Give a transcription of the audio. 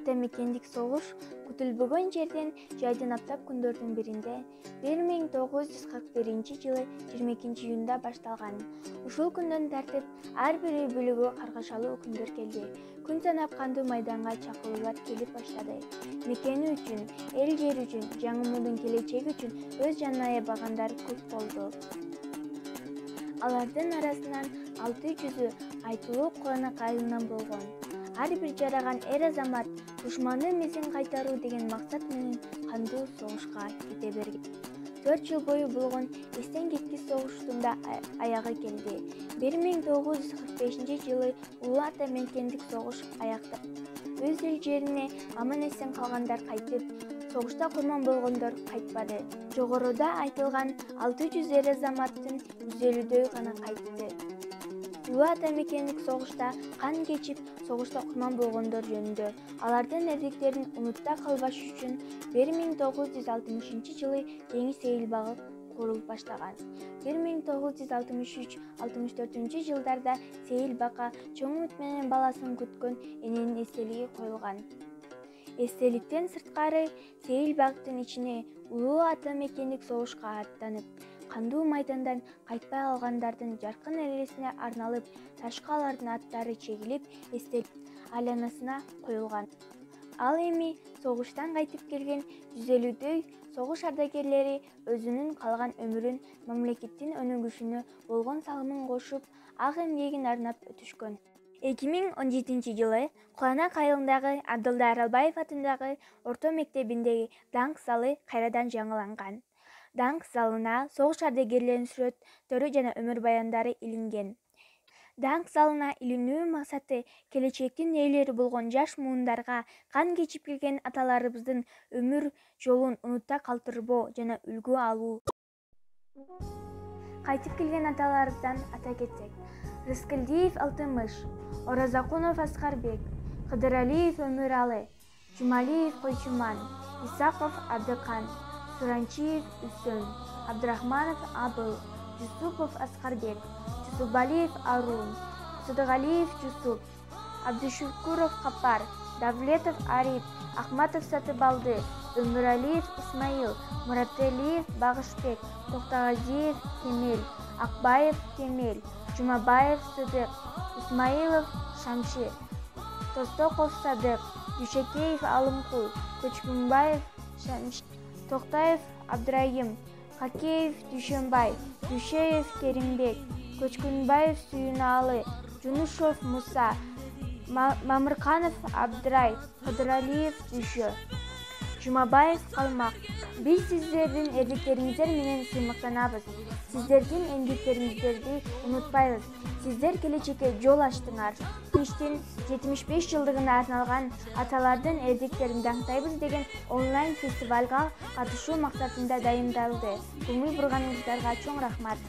ата мекендик согуш күтүлбөгөн жерден жайдын аптап күндөрдүн биринде 1941-жылы 22-июнда башталган. Ушул күндөн тартып ар бир үй бүлөгө каргашалуу күндөр келди. Күн санап кандуу майданга чакыруулар келип баштады. Мекени үчүн, эл жери үчүн, жаңы муундун келечеги үчүн өз жанын аябагандар көп болду. Алардын арасынан 600-ü айтылуу Кур'ан кайылынан болгон. Ар бир жараган эр-азамат душмандын мизин кайтаруу деген максат менен кандуу согушка кете берген. 4 жыл бою болгон эстен кеткис согуштун да аягы келди. 1945-жылы Улуу Ата мекендик согуш аякталды. Өз эл жерине аман-эсен калгандар кайтып, согушта курман болгондор кайтпады. Жогоруда айтылган 600 эр-азаматтын 150дөй гана кайтты. Улуу Ата мекендик согушта кан кечип, согушта курман болгондор жөнүндө алардын эрдиктерин унутта калбаш үчүн 1960-жылы Кеңиш сейил багы курулуп баштаган. 1963-64-жылдарда сейил бакка чоң үмүт менен баласын күткөн эненин эстелиги коюлган. Эстеликтен сырткары сейил багдын ичине Улуу Ата мекендик согушка аттанып, кандуу майдандан кайтпай калгандардын жаркын элесине арналып, ташка алардын аттары чегилип, эстелик айланасына коюлган. Ал эми согуштан кайтып келген 150дөй согуш ардагерлери өзүнүн калган өмүрүн мамлекеттин өнүгүшүнө болгон салымын кошуп, ак эмгегин арнап өтүшкөн. 2017-жылы Кур'ан кайылындагы Абдылда Аралбаев атындагы орто мектебиндеги даңк залы кайрадан жаңыланган. Даңк залына согуш ардагерлеринин сүрөттөрү жана өмүр баяндары илинген. Даңк залына илинүү максаты келечектин ээлери болгон жаш муундарга кан кечип келген аталарыбыздын өмүр жолун унутта калтырбоо жана үлгү алуу. Кайтып келген аталарыбыздан ата кетсек: Рыскелдиев Алтымыш, Оразакунов Аскарбек, Кыдыралиев Өмүралы, Жумалиев Койчуман, Исаков Абдыкан, Суранчиев Үсөн, Абдрахманов Абыл, Жусупов Аскарбек, Жусупбалиев Арун, Сыдыгалиев Жусуп, Абдышукуров Капар, Давлетов Ариф, Ахматов Сатыбалды, Өмүралиев Исмаил, Муратталиев Багышбек, Токтогазиев Кемел, Акбаев Кемел, Жумабаев Сыдык, Исмаилов Шамшир, Тостоков Садык, Дүйшекеев Алымкул, Көчкүнбаев Шамшир, Токтаев Абдырайым, Хакеев Дүйшөнбай, Дүйшеев Керимбек, Көчкүнбаев Сүйүналы, Жунушов Муса, Мамырканов Абдрай, Кыдыралиев Дүйшө, Жумабаев Калмак. Биз сиздердин эрдиктериңиздер менен сыймыктанабыз. Сиздердин эмгектериңиздерди унутпайбыз. Сиздер келечекке жол ачтыңар. Иштин 75 жылдыгына арналган аталардын эрдиктерин даңктайбыз деген онлайн фестивалга катышуу максатында дайындалды. Көңүл бурганыңыздарга чоң рахмат.